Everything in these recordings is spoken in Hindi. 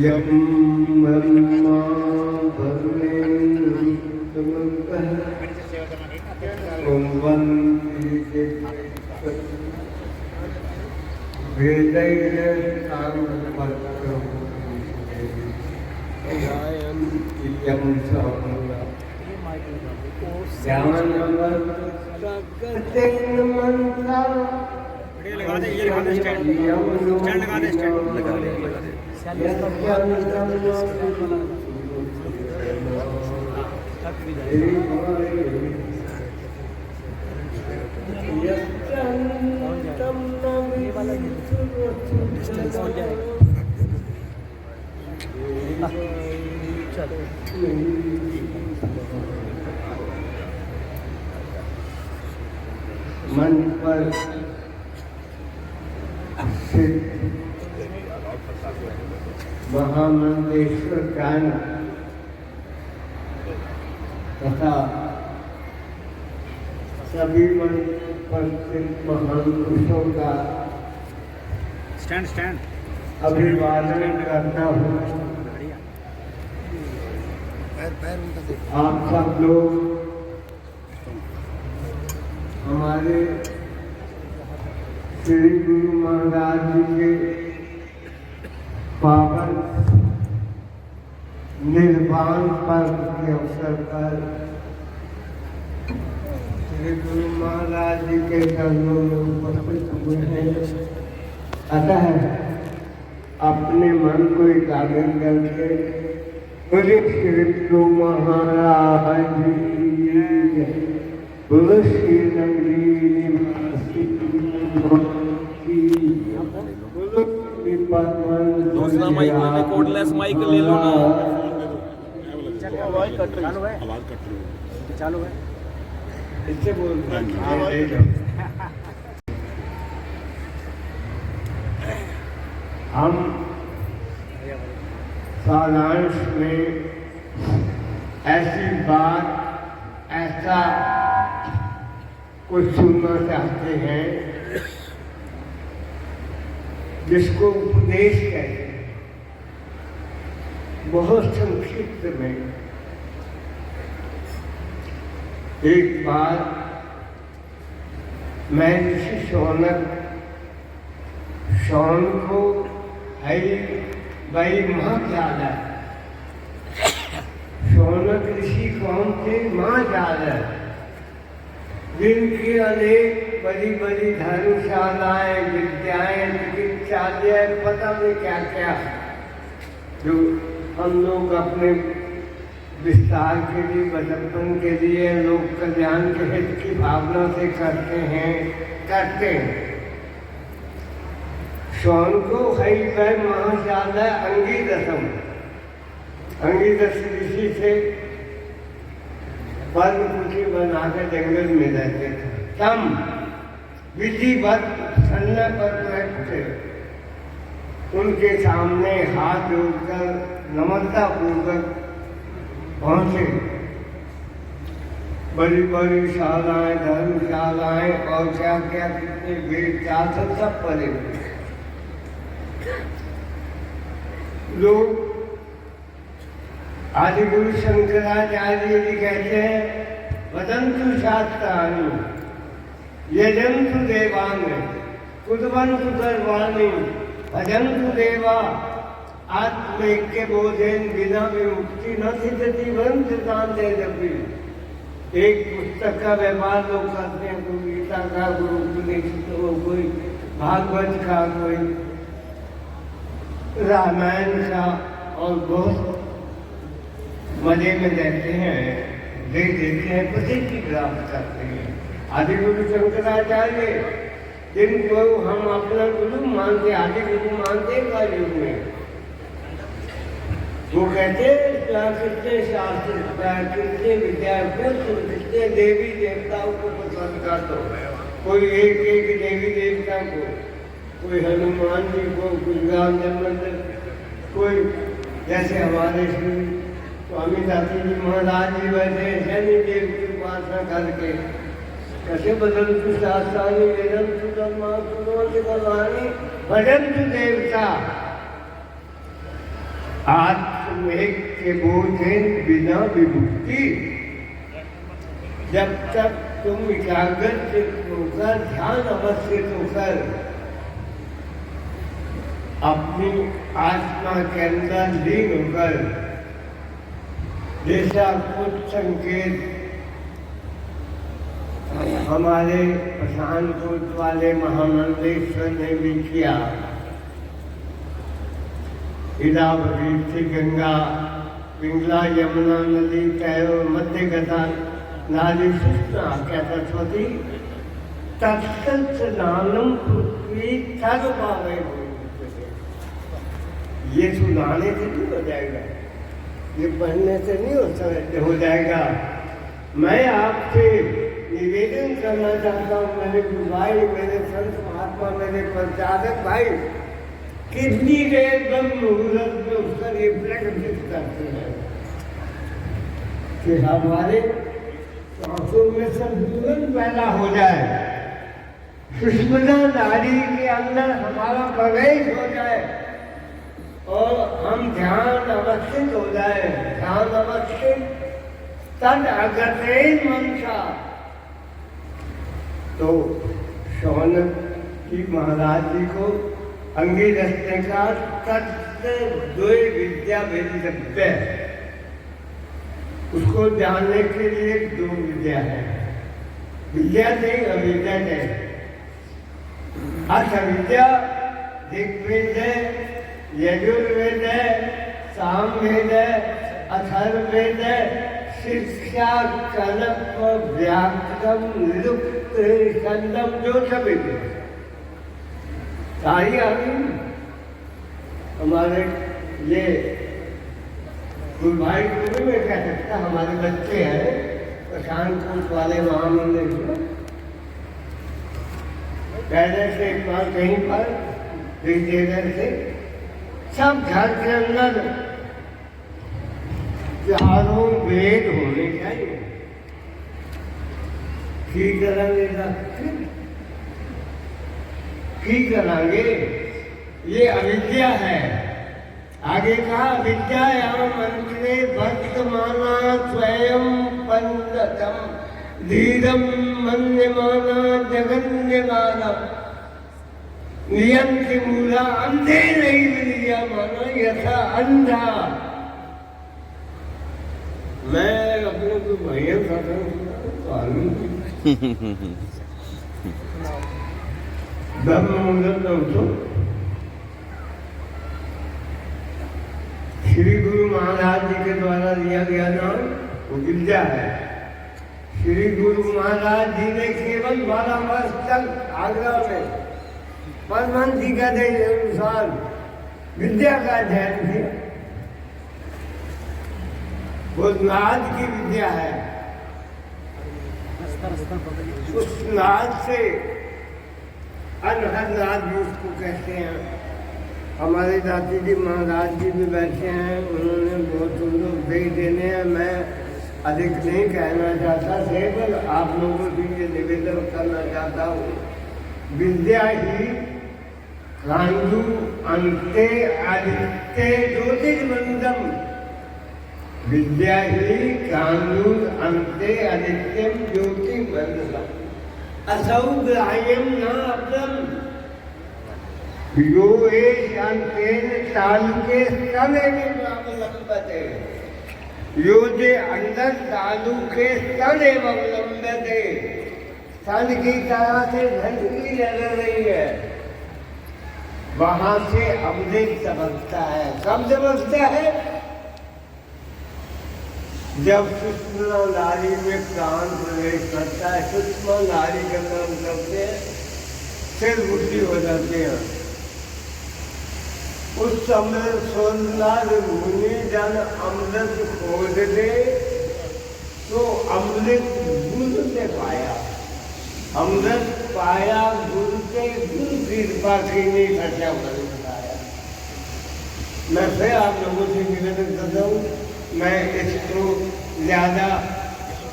यं ब्रह्मा भगवेन्द्रमुत्तमन्तः कुर्वन्ति वेदैः साङ्गपत्रम् गायन्ति यं साङ्गा ज्ञानवत्सकतेन मन्त्रा लगा दे स्टैंड लगा दे मन पर महामंडेश्वर ज्ञान तथा सभी मन पर स्थित महान पुरुषों का स्टैंड अभिवादन करता हूँ। आप सब लोग हमारे श्री गुरु महाराज जी के पावन निर्वाण पर्व के अवसर पर श्री गुरु महाराज जी के चरणों में उपस्थित हुए हैं। अतः अपने मन को एकाग्र करके बोले श्री गुरु महाराज जी बोलो श्री नगरी निवासी दूसरा माइक में कोडलेस माइक ले लो ना। आवाज कट रही है। चालू है इससे बोल हम सारांश में ऐसी बात ऐसा कुछ सुनना चाहते हैं जिसको उपदेश कहते हैं। बहुत संक्षिप्त में एक बार मैं ऋषि शौनक को भाई महाजाला शौनक ऋषि कौन थे? महाजाला जिनकी अनेक बड़ी बड़ी धर्मशालाएं विद्याएं चिकित्सालय पता नहीं क्या क्या जो हम लोग अपने विस्तार के लिए बचपन के लिए लोक कल्याण के हित की भावना से करते हैं। शौन को हई वह महाशाला अंगीरस ऋषि से पर्व कुटी बनाकर जंगल में रहते थे। तम विधिवत सन्न पर बैठते उनके सामने हाथ जोड़कर नम्रता पूर्वक पहुंचे। बड़ी बड़ी शालाएं धर्मशालाएं और क्या क्या कितने वेद शास्त्र सब पढ़े लोग। आदि गुरु शंकराचार्य जी कहते हैं वदंतु शास्त्राणि यजन्तु देवान् कुर्वन्तु सर्वाणि भजन्तु देवा आत्मैक्य बोधेन बिना विमुक्ति न सिद्धति वंश शांते जपि। एक पुस्तक का व्यवहार लोग करते हैं, कोई गीता का, कोई उपनिषद हो, कोई भागवत का, कोई रामायण का, और बहुत मजे में रहते हैं, देते हैं, प्रसिद्धि प्राप्त करते हैं। आदि गुरु शंकराचार्य जिनको हम अपना गुरु मानते, आदि गुरु मानते का युग में, वो कहते कितने शास्त्र कितने विद्या कितने देवी देवताओं को पसंद कर दो। कोई एक एक देवी देवता को, कोई हनुमान जी को, कोई राम जन्मंदिर, कोई जैसे हमारे श्री स्वामी दासी जी महाराज जी वैसे शनि देव की उपासना करके कैसे बदंतु शास्त्राणि वेदंतु धर्मास्तु सर्वस्य कर्माणि भजन्तु देवता। आत्मेक के बोझे बिना विमुक्ति। जब तक तुम एकाग्र होकर ध्यान अवस्थित होकर अपनी आत्मा के अंदर लीन होकर, जैसा कुछ संकेत हमारे पठानकोट वाले महामंडलेश्वर ने भी किया। इरावती से गंगा, पिंगला, यमुना नदी, कैरो, मध्य गता, नारी सुष्मा क्या सरस्वती, तत्सत नानम पृथ्वी तग पावे। ये सुनाने से नहीं हो जाएगा, ये पढ़ने से नहीं हो जाएगा। मैं आपसे निवेदन करना चाहता हूँ, मेरे भाई, मेरे संत महात्मा, मेरे प्रचारक भाई, कितनी देर ब्रह्म मुहूर्त में उसका रिफ्लेक्ट करते हैं कि हमारे आंखों में संतुलन पैदा हो जाए, सुष्मिता नारी के अंदर हमारा प्रवेश हो जाए और हम ध्यान अवस्थित हो जाए। ध्यान अवस्थित तद अगते मनसा। तो शौनक जी महाराज जी को अंगिरस ने कहा तत्व द्वय विद्या वेदितव्य। उसको जानने के लिए दो विद्या है, विद्या नहीं अविद्या है। अर्थ विद्या ऋग्वेद है, यजुर्वेद है, सामवेद है, अथर्ववेद है, शिक्षा, कल्प, व्याकरण, निरुक्त, छंदम, जो सब है सारी आ गई। हमारे ये भाई को मैं कह सकता, हमारे बच्चे हैं पठानकोट वाले महामंदिर में, पहले से एक बार कहीं पर विजयनगर से सब घर के अंदर चारों वेद होने चाहिए। ठीक करेंगे ठीक करांगे, ये अविद्या है। आगे कहा विद्यायाम मंत्रे वर्तमाना स्वयं पंडितम धीरम मन्यमाना जगन्यमाना नियंत्रि मूला अंधे नहीं विद्या माना यथा अंधा। मैं अपने को भैया ब्रह्म मुहूर्त में उठो। श्री गुरु महाराज जी के द्वारा दिया गया नाम वो विद्या है। श्री गुरु महाराज जी ने केवल 12 वर्ष तक आगरा में परमहंस का अनुसार विद्या का अध्ययन किया। वो नाद की विद्या है। उस नाद से अनहद नाद भी उसको कहते हैं। हमारे दादी जी महाराज जी भी बैठे हैं, उन्होंने बहुत सुंदर उपदेश देने हैं। मैं अधिक नहीं कहना चाहता, केवल आप लोगों से ये निवेदन करना चाहता हूँ। विद्या ही कांडू अंते आदित्य ज्योतिर्मंदम। विद्या ही कांडू अंते आदित्यम ज्योतिर्मंदम। असौ ग्राह्यम न अपरम यो शांतेन तालुके स्तनेवलंबते। यो जे अंदर तालुके स्तनेवलंबते। स्तन की तरह से धंधली लग रही है, वहां से अमृत चमकता है। कब चमकता है? जब सूक्ष्म नाड़ी में प्राण प्रवेश करता है। सूक्ष्म नाड़ी के नाम करते फिर बुद्धि हो जाती है। उस समय सोमनाथ मुनि जन अमृत खोज दे तो अमृत गुरु से पाया। अमृत पाया गुरु के गुरु कृपा की नहीं खर्चा पाया। मैं फिर आप लोगों से निवेदन करता हूँ, मैं इसको ज़्यादा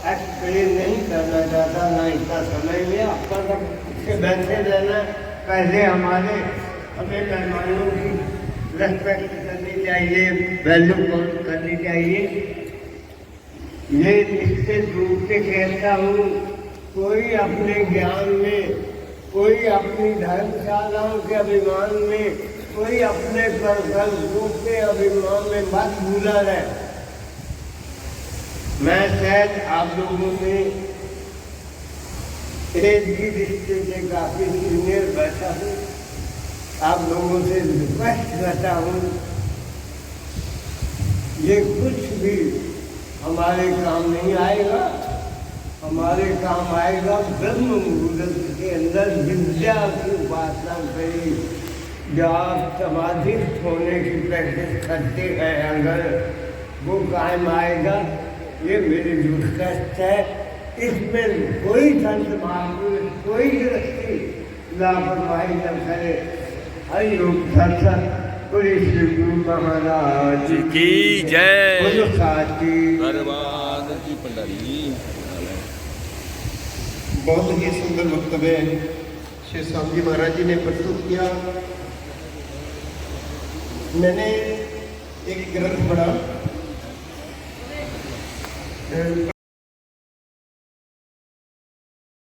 एक्सप्लेन नहीं करना चाहता, ना इतना समय में आपका सब इससे बैठे रहना। पहले हमें मेहमानों की रेस्पेक्ट करनी चाहिए, वैल्यू करनी चाहिए। ये निश्चित रूप से कहता हूँ, कोई अपने ज्ञान में, कोई अपनी धर्मशालाओं के अभिमान में, कोई अपने रूप के अभिमान में मत भूला रहे। मैं शायद आप लोगों में एक ही रिश्ते से काफी सीनियर बैठा हूँ, आप लोगों से रिक्वेस्ट करता हूँ, ये कुछ भी हमारे काम नहीं आएगा। हमारे काम आएगा ब्रह्म मुहूर्त के अंदर विद्या की उपासना करी। जब आप समाधिस्थ होने की प्रैक्टिस करते हैं, अगर वो कायम आएगा, ये मेरी रिक्वेस्ट है। इसमें कोई संत महापुरुष, कोई व्यक्ति लापरवाही न करे। हरिओम सत्संग। बोले श्री गुरु महाराज की जय। बोलो साची दरबार की पंडारी। बहुत ही सुंदर वक्तव्य श्री स्वामी जी महाराज जी ने प्रस्तुत किया। मैंने एक ग्रंथ पढ़ा,